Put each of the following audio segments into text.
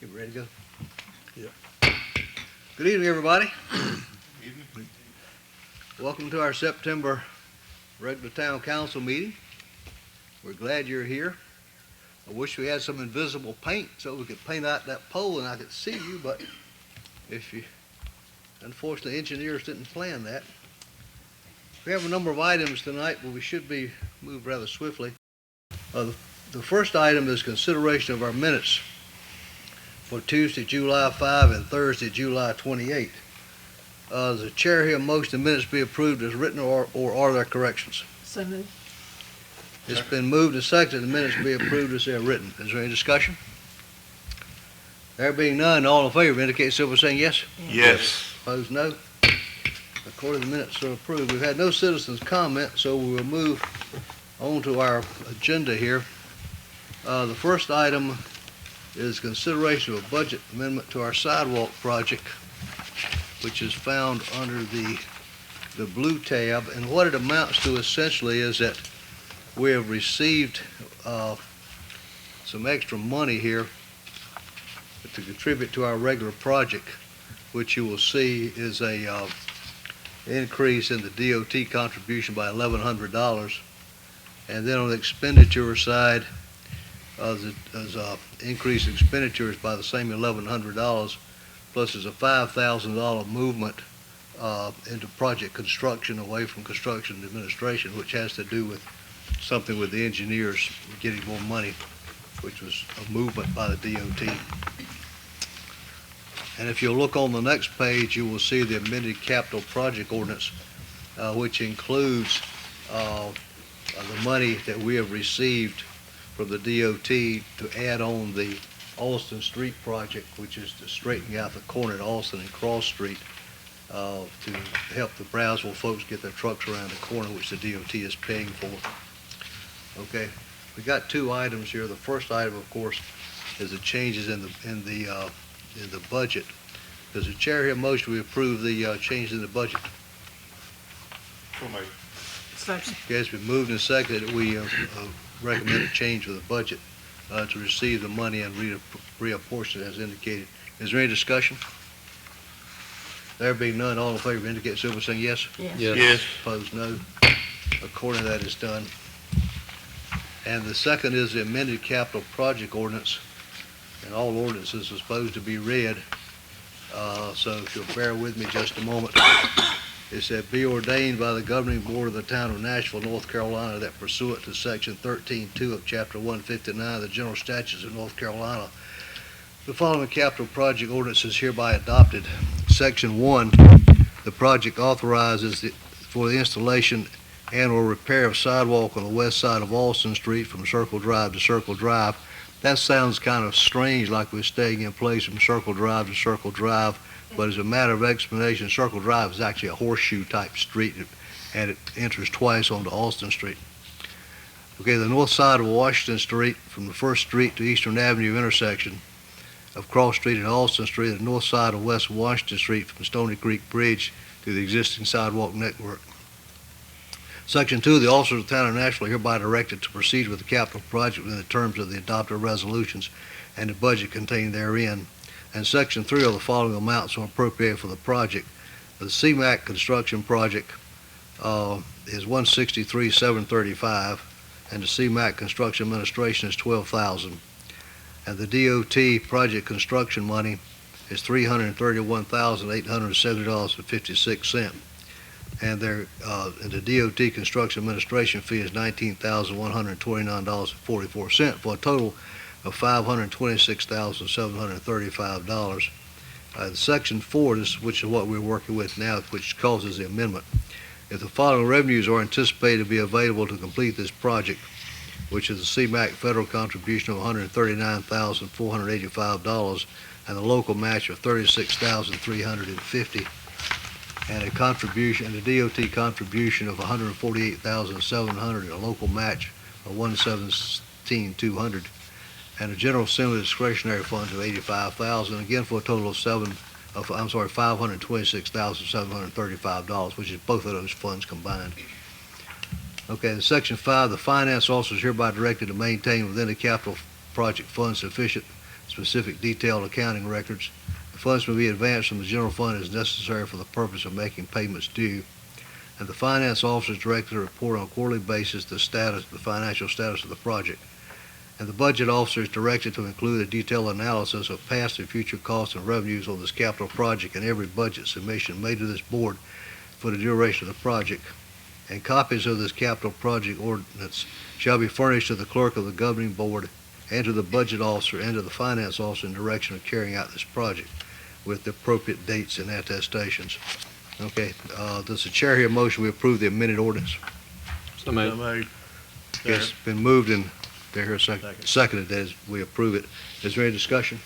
You ready to go? Yeah. Good evening, everybody. Evening. Welcome to our September regular town council meeting. We're glad you're here. I wish we had some invisible paint so we could paint out that pole and I could see you, but unfortunately, engineers didn't plan that. We have a number of items tonight, but we should be moved rather swiftly. The first item is consideration of our minutes for Tuesday, July 5 and Thursday, July 28. The chair here motion the minutes be approved as written or are there corrections? So moved. It's been moved and seconded the minutes be approved as they're written. Is there any discussion? There being none, all in favor indicate so by saying yes. Yes. Opposed, no. According the minutes are approved. We've had no citizens comment, so we will move on to our agenda here. The first item is consideration of a budget amendment to our sidewalk project, which is found under the blue tab. And what it amounts to essentially is that we have received some extra money here to contribute to our regular project, which you will see is a increase in the DOT contribution by $1,100. And then on the expenditure side, there's increased expenditures by the same $1,100, plus there's a $5,000 movement into project construction away from construction administration, which has to do with something with the engineers getting more money, which was a movement by the DOT. And if you look on the next page, you will see the amended capital project ordinance, which includes the money that we have received from the DOT to add on the Alston Street project, which is to straighten out the corner at Alston and Cross Street to help the Brownsville folks get their trucks around the corner, which the DOT is paying for. Okay, we got two items here. The first item, of course, is the changes in the budget. Does the chair here motion we approve the change in the budget? So moved. Second. Okay, it's been moved and seconded that we recommend a change of the budget to receive the money and reapportion it as indicated. Is there any discussion? There being none, all in favor indicate so by saying yes. Yes. Yes. Opposed, no. According to that is done. And the second is the amended capital project ordinance. And all ordinances are supposed to be read. So if you'll bear with me just a moment. It said, be ordained by the governing board of the town of Nashville, North Carolina, that pursuant to section 13.2 of chapter 159 of the general statutes of North Carolina, the following capital project ordinance is hereby adopted. Section 1, the project authorizes for the installation and or repair of sidewalk on the west side of Alston Street from Circle Drive to Circle Drive. That sounds kind of strange, like we're staying in place from Circle Drive to Circle Drive. But as a matter of explanation, Circle Drive is actually a horseshoe-type street, and it enters twice onto Alston Street. Okay, the north side of Washington Street, from the First Street to Eastern Avenue intersection of Cross Street and Alston Street, and the north side of West Washington Street from Stony Creek Bridge to the existing sidewalk network. Section 2, the officers of the town of Nashville are hereby directed to proceed with the capital project within the terms of the adopted resolutions and the budget contained therein. And Section 3 of the following amounts are appropriated for the project. The CMAC construction project is $163,735, and the CMAC construction administration is $12,000. And the DOT project construction money is $331,870.56. And the DOT construction administration fee is $19,129.44 for a total of $526,735. Section 4, which is what we're working with now, which causes the amendment. If the following revenues are anticipated to be available to complete this project, which is the CMAC federal contribution of $139,485 and the local match of $36,350, and a contribution, and the DOT contribution of $148,700 and a local match of $117,200. And a general assembly discretionary funds of $85,000, again for a total of $526,735, which is both of those funds combined. Okay, in Section 5, the finance officer is hereby directed to maintain within the capital project fund sufficient specific detailed accounting records. The funds may be advanced from the general fund as necessary for the purpose of making payments due. And the finance officer is directed to report on a quarterly basis the financial status of the project. And the budget officer is directed to include a detailed analysis of past and future costs and revenues on this capital project in every budget submission made to this board for the duration of the project. And copies of this capital project ordinance shall be furnished to the clerk of the governing board and to the budget officer and to the finance officer in direction of carrying out this project with the appropriate dates and attestations. Okay, does the chair hear a motion we approve the amended ordinance? So made. It's been moved and there here a second. Seconded as we approve it. Is there any discussion?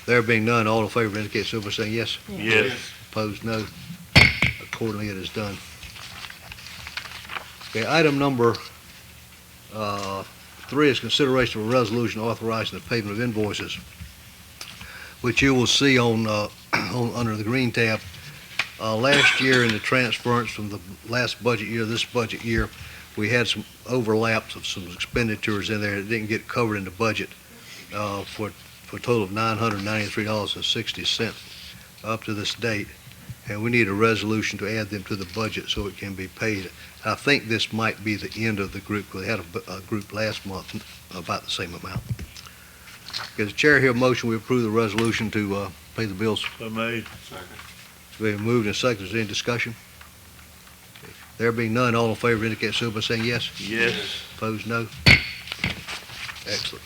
There being none, all in favor indicate so by saying yes. Yes. Opposed, no. Accordingly, it is done. Okay, item number 3 is consideration of a resolution authorizing the payment of invoices, which you will see on under the green tab. Last year in the transference from the last budget year, this budget year, we had some overlaps of some expenditures in there that didn't get covered in the budget for a total of $993.60 up to this date. And we need a resolution to add them to the budget so it can be paid. I think this might be the end of the group. We had a group last month about the same amount. Does the chair hear a motion we approve the resolution to pay the bills? So made. Second. It's been moved and seconded. Is there any discussion? There being none, all in favor indicate so by saying yes. Yes. Opposed, no. Excellent.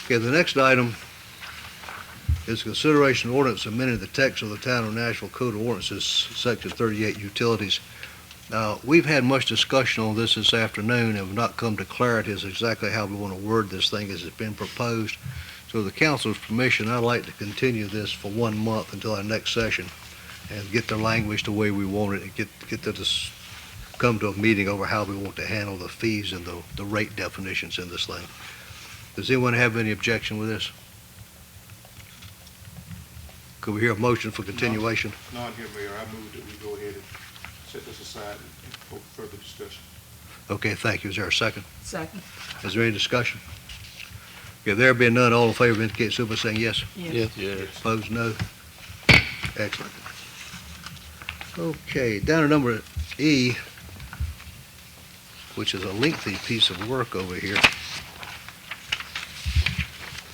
Okay, the next item is consideration of ordinance amending the text of the Town of Nashville Code of Ordinances, Section 38, Utilities. We've had much discussion on this afternoon and have not come to clarity as exactly how we want to word this thing as it's been proposed. So with the council's permission, I'd like to continue this for 1 month until our next session and get the language the way we want it and get to this, come to a meeting over how we want to handle the fees and the rate definitions in this thing. Does anyone have any objection with this? Could we hear a motion for continuation? None here, Mayor. I move that we go ahead and set this aside for further discussion. Okay, thank you. Is there a second? Second. Is there any discussion? Okay, there being none, all in favor indicate so by saying yes. Yes. Opposed, no. Excellent. Okay, down to number E, which is a lengthy piece of work over here,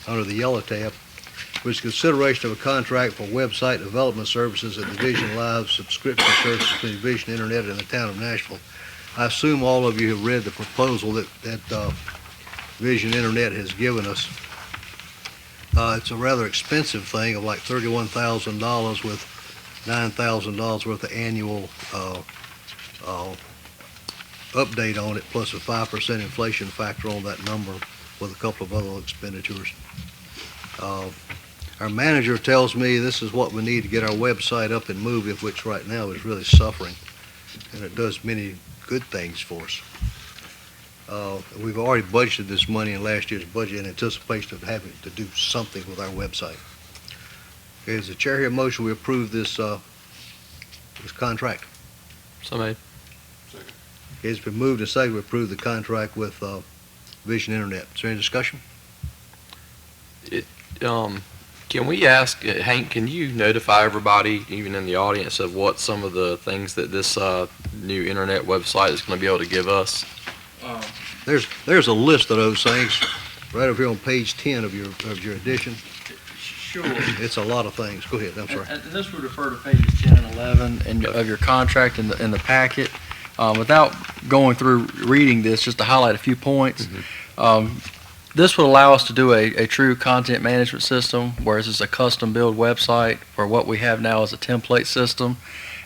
under the yellow tab, which is consideration of a contract for website development services and Division Live subscription services between Vision Internet and the Town of Nashville. I assume all of you have read the proposal that Vision Internet has given us. It's a rather expensive thing of like $31,000 with $9,000 worth of annual update on it, plus a 5% inflation factor on that number with a couple of other expenditures. Our manager tells me this is what we need to get our website up and moving, which right now is really suffering, and it does many good things for us. We've already budgeted this money in last year's budget in anticipation of having to do something with our website. Okay, is the chair here motion we approve this contract? So made. Second. Okay, it's been moved and seconded we approve the contract with Vision Internet. Is there any discussion? Can we ask, Hank, can you notify everybody, even in the audience, of what some of the things that this new internet website is going to be able to give us? There's a list of those things right over here on page 10 of your edition. Sure. It's a lot of things. Go ahead. I'm sorry. And this would refer to pages 10 and 11 of your contract in the packet. Without going through reading this, just to highlight a few points. This would allow us to do a true content management system, whereas it's a custom-build website, where what we have now is a template system.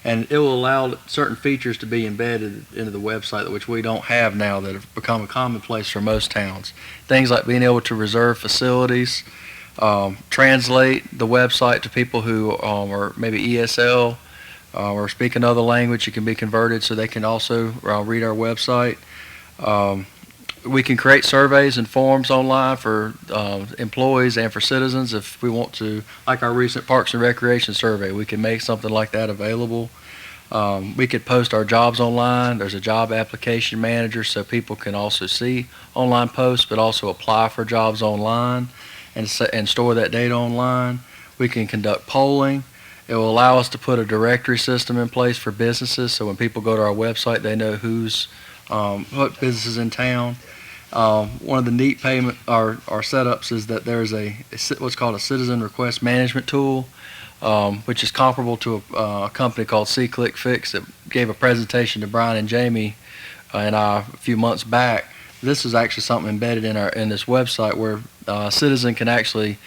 And it will allow certain features to be embedded into the website, which we don't have now, that have become a commonplace for most towns. Things like being able to reserve facilities, translate the website to people who are maybe ESL or speak another language. It can be converted so they can also read our website. We can create surveys and forms online for employees and for citizens if we want to, like our recent Parks and Recreation survey. We can make something like that available. We could post our jobs online. There's a job application manager, so people can also see online posts, but also apply for jobs online and store that data online. We can conduct polling. It will allow us to put a directory system in place for businesses, so when people go to our website, they know what businesses in town. One of the neat our setups is that there's what's called a citizen request management tool, which is comparable to a company called C-Click-Fix that gave a presentation to Brian and Jamie and I a few months back. This is actually something embedded in this website where a citizen can actually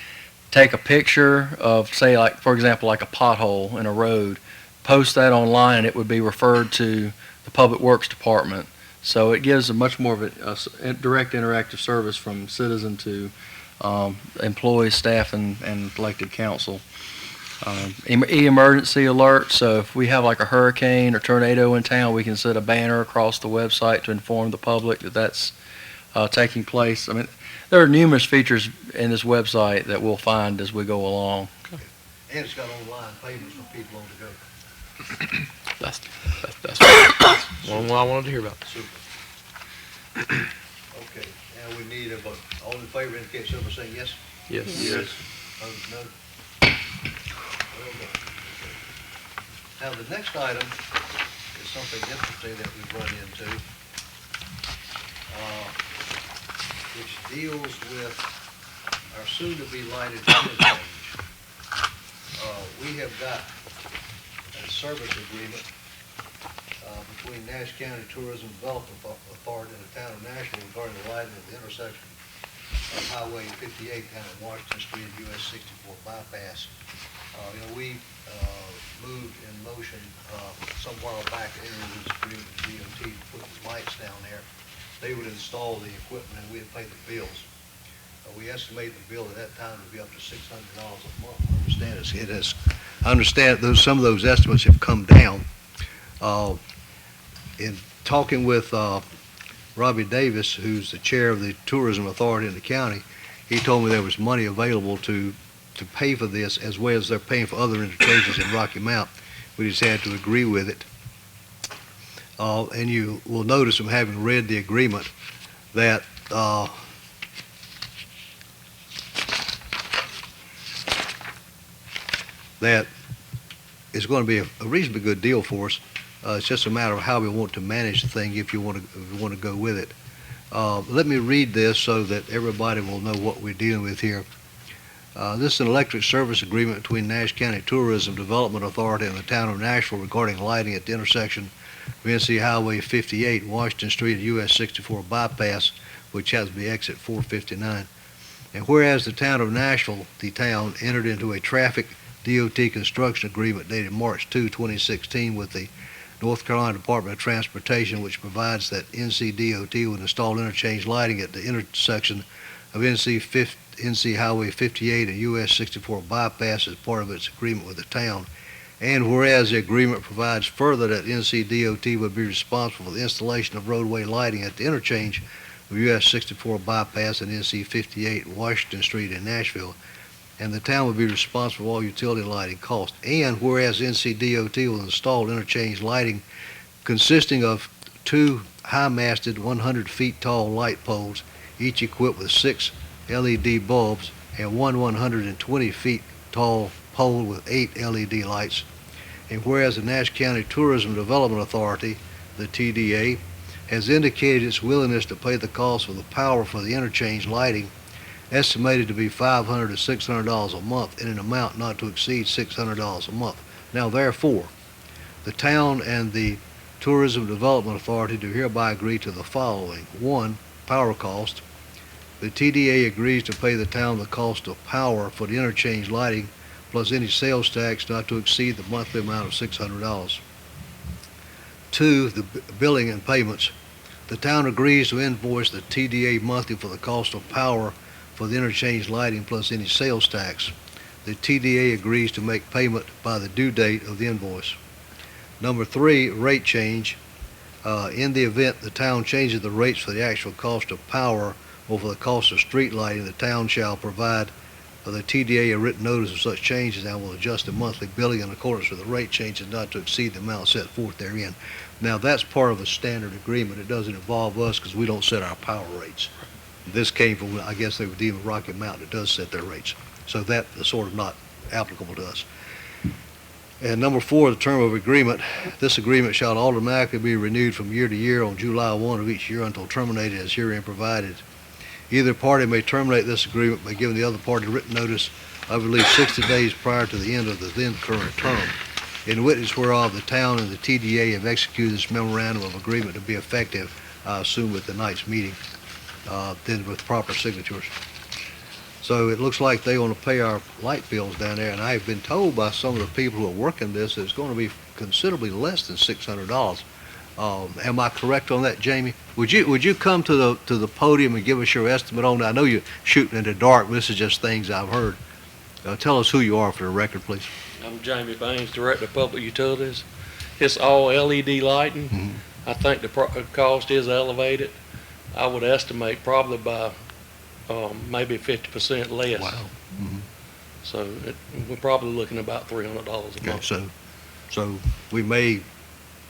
take a picture of, say, like, for example, like a pothole in a road, post that online, and it would be referred to the Public Works Department. So it gives a much more of a direct interactive service from citizen to employees, staff, and elected council. Emergency alert, so if we have like a hurricane or tornado in town, we can set a banner across the website to inform the public that that's taking place. I mean, there are numerous features in this website that we'll find as we go along. And it's got online payments for people on the go. That's one I wanted to hear about. Super. Okay, now we need a vote. All in favor indicate so by saying yes. Yes. Opposed, no. Well done. Okay. Now, the next item is something interesting that we've run into, which deals with our soon-to-be lighted interchange. We have got a service agreement between Nash County Tourism Development Authority and the town of Nashville regarding the lighting of the intersection of Highway 58 down at Washington Street, US 64 bypass. We moved in motion some while back to enter into this agreement with DOT to put the lights down there. They would install the equipment and we'd pay the bills. We estimated the bill at that time to be up to $600 a month. I understand some of those estimates have come down. In talking with Robbie Davis, who's the chair of the tourism authority in the county, he told me there was money available to pay for this as well as they're paying for other interchanges in Rocky Mount. We just had to agree with it. And you will notice from having read the agreement that that is going to be a reasonably good deal for us. It's just a matter of how we want to manage the thing if you want to go with it. Let me read this so that everybody will know what we're dealing with here. This is an electric service agreement between Nash County Tourism Development Authority and the town of Nashville regarding lighting at the intersection of NC Highway 58, Washington Street, and US 64 bypass, which has to be exit 459. And whereas the town of Nashville, the town, entered into a traffic DOT construction agreement dated March 2, 2016 with the North Carolina Department of Transportation, which provides that NCDOT would install interchange lighting at the intersection of NC Highway 58 and US 64 bypass as part of its agreement with the town. And whereas the agreement provides further that NCDOT would be responsible for the installation of roadway lighting at the interchange of US 64 bypass and NC 58 Washington Street in Nashville, and the town would be responsible for all utility lighting costs. And whereas NCDOT will install interchange lighting consisting of 2 high-masted 100 feet tall light poles, each equipped with 6 LED bulbs, and one 120 feet tall pole with 8 LED lights. And whereas the Nash County Tourism Development Authority, the TDA, has indicated its willingness to pay the cost for the power for the interchange lighting, estimated to be $500 to $600 a month in an amount not to exceed $600 a month. Now, therefore, the town and the Tourism Development Authority do hereby agree to the following. 1, power cost. The TDA agrees to pay the town the cost of power for the interchange lighting plus any sales tax not to exceed the monthly amount of $600. 2, the billing and payments. The town agrees to invoice the TDA monthly for the cost of power for the interchange lighting plus any sales tax. The TDA agrees to make payment by the due date of the invoice. Number 3, rate change. In the event the town changes the rates for the actual cost of power or for the cost of street lighting, the town shall provide the TDA a written notice of such changes and will adjust the monthly billing in accordance with the rate changes not to exceed the amount set forth therein. Now, that's part of a standard agreement. It doesn't involve us because we don't set our power rates. This came from, I guess they were dealing with Rocky Mountain. It does set their rates. So that is sort of not applicable to us. And number 4, the term of agreement. This agreement shall automatically be renewed from year to year on July 1 of each year until terminated as herein provided. Either party may terminate this agreement by giving the other party written notice of at least 60 days prior to the end of the then current term. In witness whereof, the town and the TDA have executed this memorandum of agreement to be effective, I assume, at tonight's meeting, then with proper signatures. So it looks like they want to pay our light bills down there, and I've been told by some of the people who are working this that it's going to be considerably less than $600. Am I correct on that, Jamie? Would you come to the podium and give us your estimate on that? I know you're shooting in the dark, but this is just things I've heard. Tell us who you are for the record, please. I'm Jamie Baines, Director of Public Utilities. It's all LED lighting. Mhm. I think the cost is elevated. I would estimate probably by maybe 50% less. Wow. Mhm. So we're probably looking about $300 a Okay, month. so we may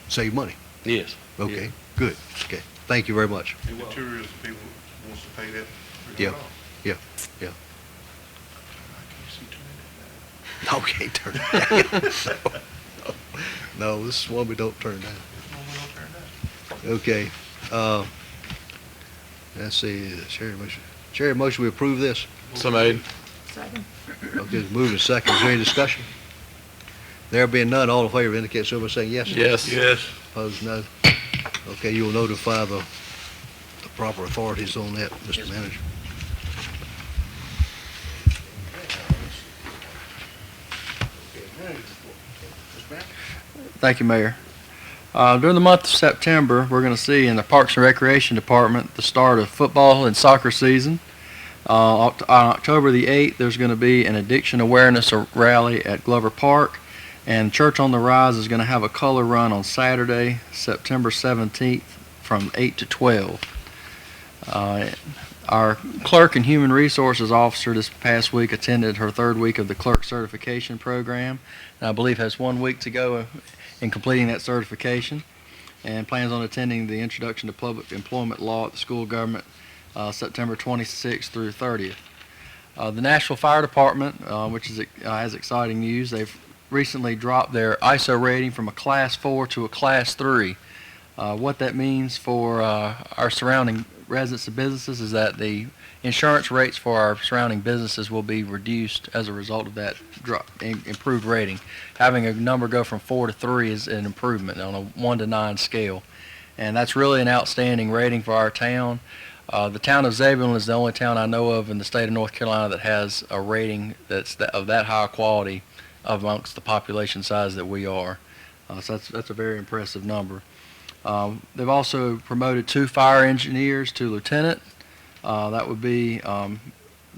save money. Yes. Okay, good. Okay, thank you very much. The materials, people wants to pay that. Yeah. Yeah. I can't see too many. Okay, turn it down. No, this is one we don't turn down. Okay, let's see, Chair motion, we approve this. So made. Second. Okay, it's moved and second. Is there any discussion? There being none, all in favor indicate so by saying yes. Yes. Yes. Opposed, no. Okay, you will notify the proper authorities on that, Mr. Manager. Thank you, Mayor. During the month of September, we're going to see in the Parks and Recreation Department the start of football and soccer season. On October the 8th, there's going to be an addiction awareness rally at Glover Park, and Church on the Rise is going to have a color run on Saturday, September 17th from 8 to 12. Our Clerk and Human Resources Officer this past week attended her 3rd week of the Clerk Certification Program, and I believe has 1 week to go in completing that certification, and plans on attending the Introduction to Public Employment Law at the School of Government September 26th through 30th. The Nashville Fire Department, which has exciting news, they've recently dropped their ISO rating from a Class 4 to a Class 3. What that means for our surrounding residents and businesses is that the insurance rates for our surrounding businesses will be reduced as a result of that improved rating. Having a number go from 4 to 3 is an improvement on a 1 to 9 scale, and that's really an outstanding rating for our town. The town of Zebulon is the only town I know of in the state of North Carolina that has a rating that's of that high quality amongst the population size that we are. So that's a very impressive number. They've also promoted 2 fire engineers to lieutenant. That would be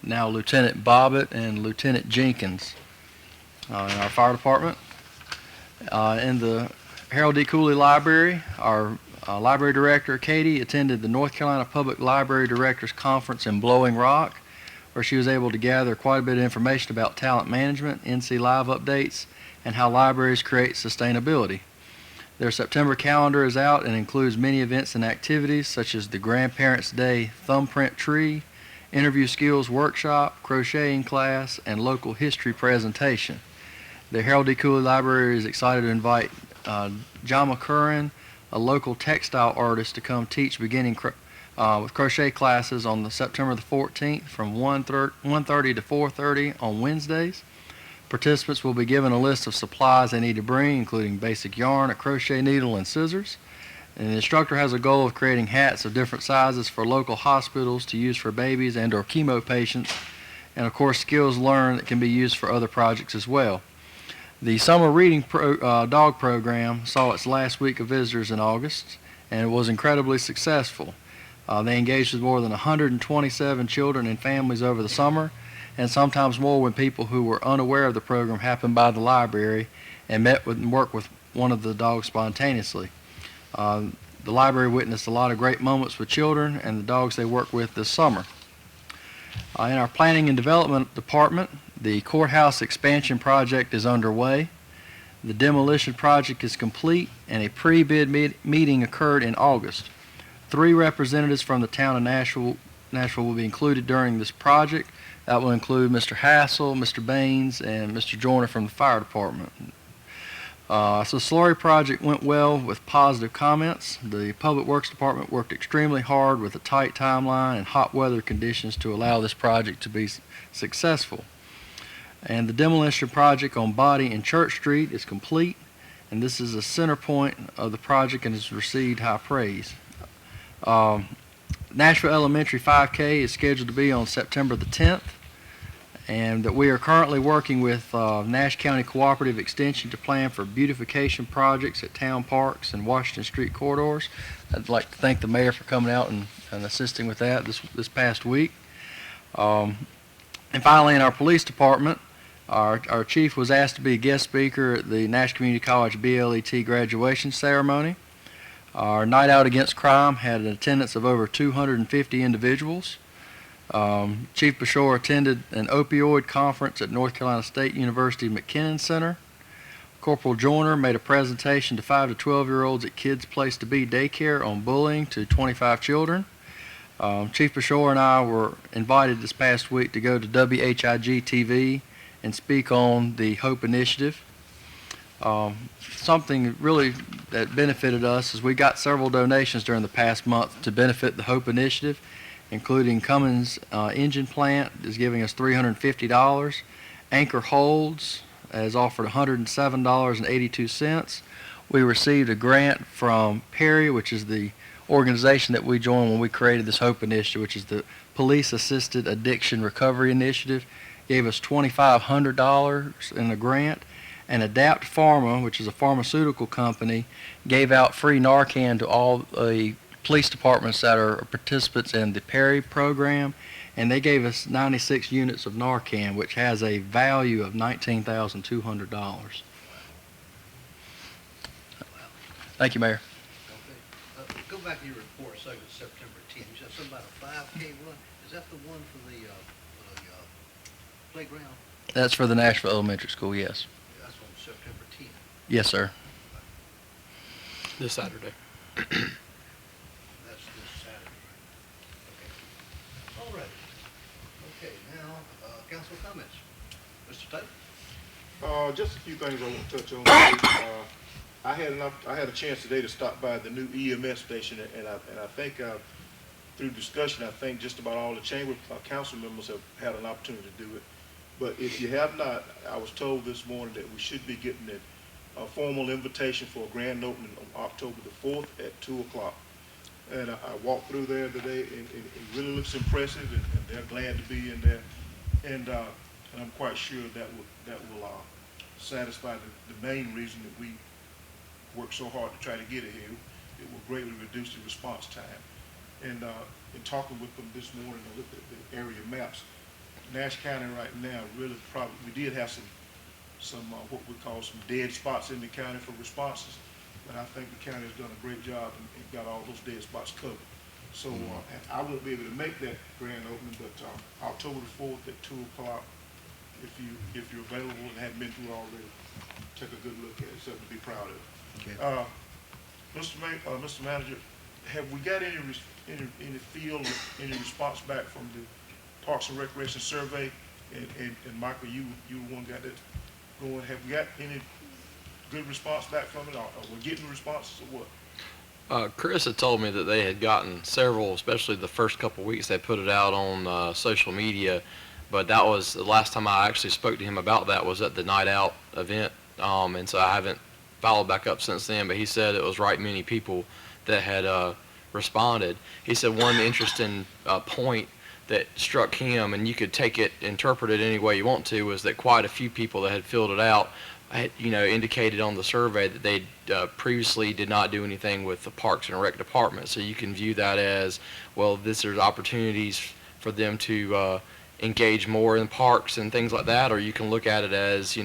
now Lieutenant Bobbitt and Lieutenant Jenkins in our fire department. In the Harold D. Cooley Library, our library director, Katie, attended the North Carolina Public Library Directors Conference in Blowing Rock, where she was able to gather quite a bit of information about talent management, NC Live updates, and how libraries create sustainability. Their September calendar is out and includes many events and activities such as the Grandparents' Day Thumbprint Tree, Interview Skills Workshop, Crocheting Class, and Local History Presentation. The Harold D. Cooley Library is excited to invite John McCurran, a local textile artist, to come teach beginning with crochet classes on September the 14th from 1:30 to 4:30 on Wednesdays. Participants will be given a list of supplies they need to bring, including basic yarn, a crochet needle, and scissors. And the instructor has a goal of creating hats of different sizes for local hospitals to use for babies and or chemo patients, and of course skills learned that can be used for other projects as well. The summer reading dog program saw its last week of visitors in August, and it was incredibly successful. They engaged with more than 127 children and families over the summer, and sometimes more when people who were unaware of the program happened by the library and met with and worked with one of the dogs spontaneously. The library witnessed a lot of great moments with children and the dogs they worked with this summer. In our Planning and Development Department, the courthouse expansion project is underway. The demolition project is complete, and a pre-bid meeting occurred in August. 3 representatives from the town of Nashville will be included during this project. That will include Mr. Hassel, Mr. Baines, and Mr. Joyner from the fire department. So the slurry project went well with positive comments. The Public Works Department worked extremely hard with a tight timeline and hot weather conditions to allow this project to be successful. And the demolition project on Body and Church Street is complete, and this is a center point of the project and has received high praise. Nashville Elementary 5K is scheduled to be on September the 10th, and that we are currently working with Nash County Cooperative Extension to plan for beautification projects at town parks and Washington Street corridors. I'd like to thank the mayor for coming out and assisting with that this past week. And finally, in our police department, our chief was asked to be a guest speaker at the Nash Community College BLET graduation ceremony. Our Night Out Against Crime had an attendance of over 250 individuals. Chief Bashore attended an opioid conference at North Carolina State University McKinnon Center. Corporal Joyner made a presentation to 5 to 12-year-olds at Kids Place to Be Daycare on bullying to 25 children. Chief Bashore and I were invited this past week to go to WHIG TV and speak on the HOPE initiative. Something really that benefited us is we got several donations during the past month to benefit the HOPE initiative, including Cummins Engine Plant is giving us $350. Anchor Holds has offered $107.82. We received a grant from Perry, which is the organization that we joined when we created this HOPE initiative, which is the Police Assisted Addiction Recovery Initiative. Gave us $2,500 in a grant. And Adapt Pharma, which is a pharmaceutical company, gave out free Narcan to all the police departments that are participants in the Perry program, and they gave us 96 units of Narcan, which has a value of $19,200. Thank you, Mayor. Okay. Go back to your report, so September 10th. You said something about a 5K run. Is that the one for the playground? That's for the Nashville Elementary School, yes. That's on September 10th. Yes, sir. This Saturday. That's this Saturday, right? Okay. All right. Okay, now, council comments. Mr. Taylor? Just a few things I want to touch on. I had a chance today to stop by the new EMS station, and I think through discussion, I think just about all the chamber council members have had an opportunity to do it. But if you have not, I was told this morning that we should be getting a formal invitation for a grand opening on October the 4th at 2 o'clock. And I walked through there today, and it really looks impressive, and they're glad to be in there. And I'm quite sure that will satisfy the main reason that we worked so hard to try to get it here. It will greatly reduce the response time. And in talking with them this morning, I looked at the area maps. Nash County right now really we did have some what we call some dead spots in the county for responses, but I think the county has done a great job and got all those dead spots covered. So and I won't be able to make that grand opening, but October the 4th at 2 o'clock, if you're available and haven't been through already, take a good look at it, something to be proud of. Okay. Mr. Manager, have we got any feel or any response back from the Parks and Recreation Survey? And Michael, you the one got that going. Have we got any good response back from it? Or we're getting responses or what? Chris had told me that they had gotten several, especially the first couple weeks they put it out on social media, but that was the last time I actually spoke to him about that was at the Night Out event, and so I haven't followed back up since then, but he said it was right many people that had responded. He said one interesting point that struck him, and you could interpret it any way you want to, was that quite a few people that had filled it out had, indicated on the survey that they previously did not do anything with the Parks and Rec department. So you can view that as, well, there's opportunities for them to engage more in parks and things like that, or you can look at it as,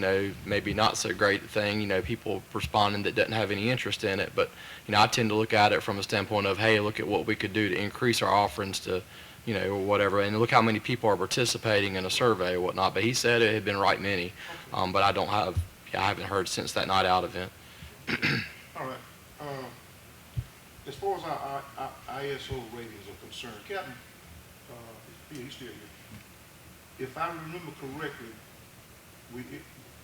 maybe not so great thing, people responding that doesn't have any interest in it. But, I tend to look at it from a standpoint of, hey, look at what we could do to increase our offerings to or whatever, and look how many people are participating in a survey or whatnot. But he said it had been right many, but I haven't heard since that night out event. All right. As far as our ISO ratings are concerned, Captain, he's still here. If I remember correctly,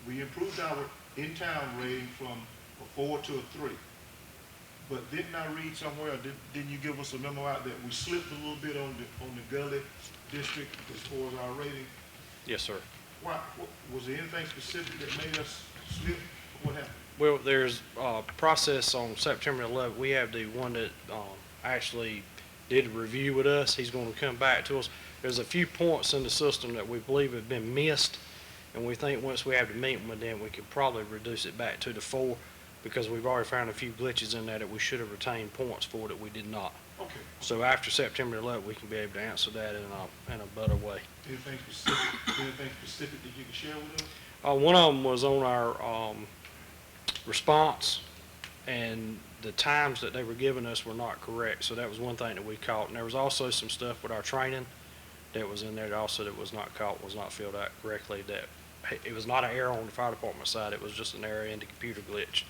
we improved our in-town rating from a 4 to a 3. But didn't I read somewhere, didn't you give us a memo out that we slipped a little bit on the Gully district as far as our rating? Yes, sir. Why, was there anything specific that made us slip? What happened? Well, there's a process on September 11th. We have the one that actually did a review with us. He's going to come back to us. There's a few points in the system that we believe have been missed, and we think once we have the meeting with them, we could probably reduce it back to the 4, because we've already found a few glitches in there that we should have retained points for that we did not. Okay. So after September 11th, we can be able to answer that in a better way. Anything specific that you can share with us? One of them was on our response, and the times that they were giving us were not correct. So that was one thing that we caught. And there was also some stuff with our training that was in there also that was not caught, was not filled out correctly. That it was not an error on the fire department side. It was just an error in the computer glitch.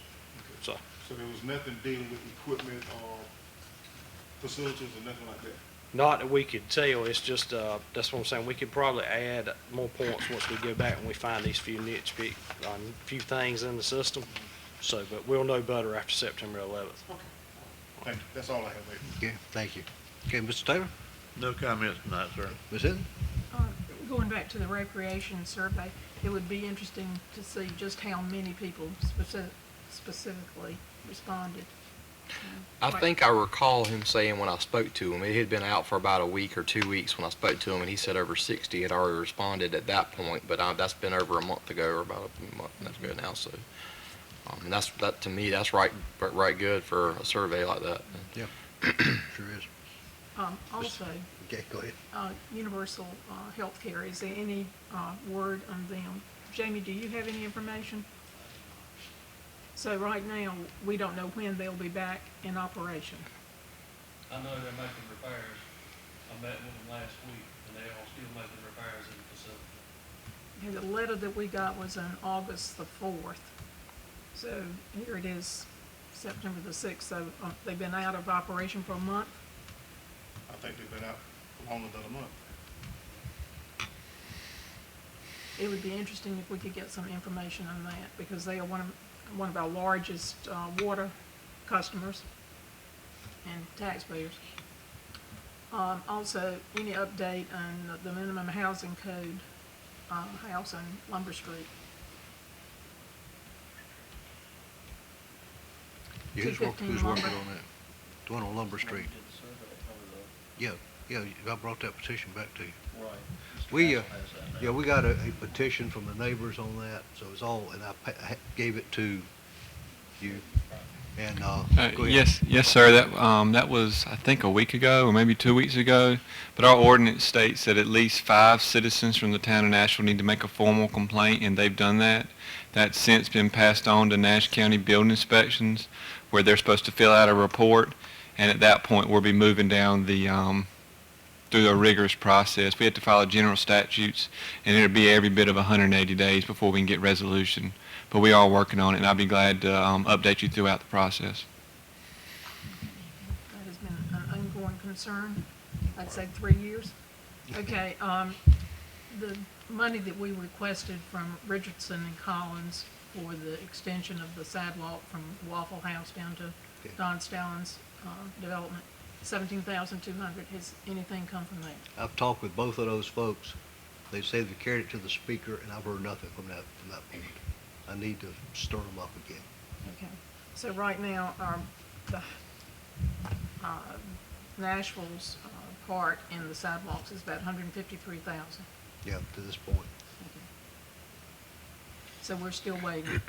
So there was nothing dealing with equipment or facilities or nothing like that? not that we could tell. It's just that's what I'm saying. We could probably add more points once we go back and we find these few nitpick, few things in the system. So, but we'll know better after September 11th. Okay. Thank you. That's all I have, Mayor. Okay, thank you. Okay, Mr. Taylor? No comments tonight, sir. Ms. Hinton? Going back to the recreation survey, it would be interesting to see just how many people specifically responded. I think I recall him saying when I spoke to him, it had been out for about a week or 2 weeks when I spoke to him, and he said over 60 had already responded at that point, but that's been over a month ago, or about a month ago now, so. And that to me, that's right good for a survey like that. Yeah, sure is. Also, Okay, go ahead. universal health care, is there any word on them? Jamie, do you have any information? So right now, we don't know when they'll be back in operation. I know they're making repairs. I met with them last week, and they are still making repairs in the facility. And the letter that we got was on August the 4th. So here it is, September the 6th. So they've been out of operation for a month. I think they've been out longer than a month. It would be interesting if we could get some information on that, because they are one of our largest water customers and taxpayers. Also, any update on the minimum housing code house on Lumber Street? Yeah, who's 215 working Lumber. on that? The one on Lumber Street. Yeah, I brought that petition back to you. Right. We got a petition from the neighbors on that, so it's all, and I gave it to you. And, go ahead. Yes, sir. That was, I think, a week ago or maybe 2 weeks ago. But our ordinance states that at least 5 citizens from the town of Nashville need to make a formal complaint, and they've done that. That's since been passed on to Nash County Building Inspections, where they're supposed to fill out a report. And at that point, we'll be moving down through a rigorous process. We have to follow general statutes, and it'll be every bit of 180 days before we can get resolution. But we are working on it, and I'll be glad to update you throughout the process. That has been an ongoing concern, I'd say 3 years. Okay, the money that we requested from Richardson and Collins for the extension of the sidewalk from Waffle House down to Don Stallin's development, $17,200. Has anything come from that? I've talked with both of those folks. They say they carried it to the speaker, and I've heard nothing from that point. I need to stir them up again. Okay, so right now, Nashville's part in the sidewalks is about $153,000. Yeah, to this point. Okay. So we're still waiting.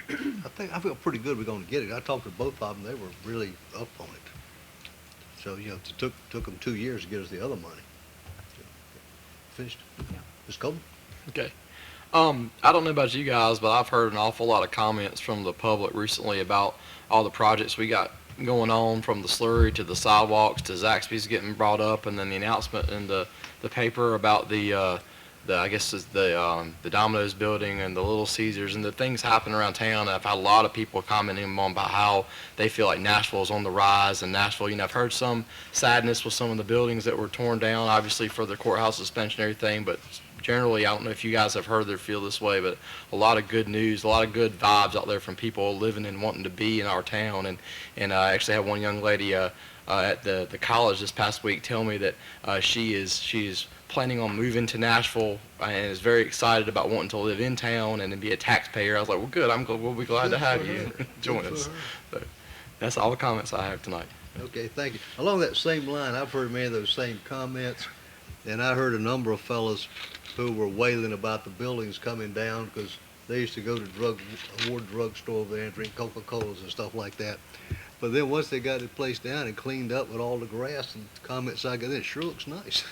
I feel pretty good we're gonna get it. I talked to both of them, they were really up on it. So, it took them 2 years to get us the other money. Finished? Yeah. Ms. Coleman? Okay. I don't know about you guys, but I've heard an awful lot of comments from the public recently about all the projects we got going on, from the slurry to the sidewalks to Zaxby's getting brought up, and then the announcement in the paper about the I guess it's the Domino's building and the Little Caesars and the things happening around town. I've had a lot of people commenting on about how they feel like Nashville's on the rise, and Nashville, I've heard some sadness with some of the buildings that were torn down, obviously for the courthouse suspension and everything, but generally, I don't know if you guys have heard or feel this way, but a lot of good news, a lot of good vibes out there from people living and wanting to be in our town. And I actually had one young lady at the college this past week tell me that she's planning on moving to Nashville and is very excited about wanting to live in town and then be a taxpayer. I was like, well, good. We'll be glad to have you join us. So that's all the comments I have tonight. Okay, thank you. Along that same line, I've heard many of those same comments, and I heard a number of fellas who were wailing about the buildings coming down because they used to go to Ward drugstore over there and drink Coca-Colas and stuff like that. But then once they got the place down and cleaned up with all the grass and comments I got in, it sure looks nice.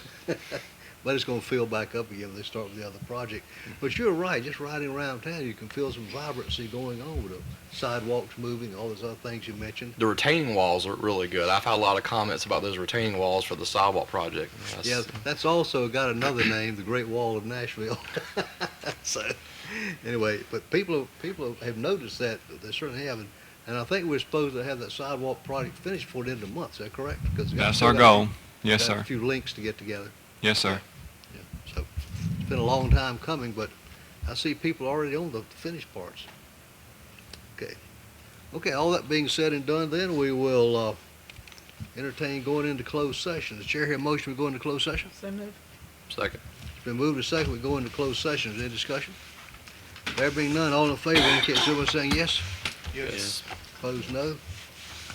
But it's going to fill back up again when they start with the other project. But you're right, just riding around town, you can feel some vibrancy going on with the sidewalks moving, all those other things you mentioned. The retaining walls are really good. I've had a lot of comments about those retaining walls for the sidewalk project. Yeah, that's also got another name, the Great Wall of Nashville. So, anyway, but people have noticed that, they certainly have. And I think we're supposed to have that sidewalk project finished before the end of the month, is that correct? That's our goal. Yes, got sir. A few links to get together. Yes, sir. Yeah, so it's been a long time coming, but I see people already on the finished parts. Okay, all that being said and done, then we will entertain going into closed session. The chair here motion we go into closed session. So moved. Second. It's been moved to second, we go into closed session. Is there any discussion? There being none, all in favor indicate so by saying yes. Yes. Opposed, no.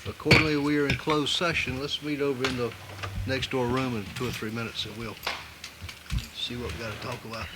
Accordingly, we are in closed session. Let's meet over in the next door room in 2 or 3 minutes, and we'll see what we got to talk about.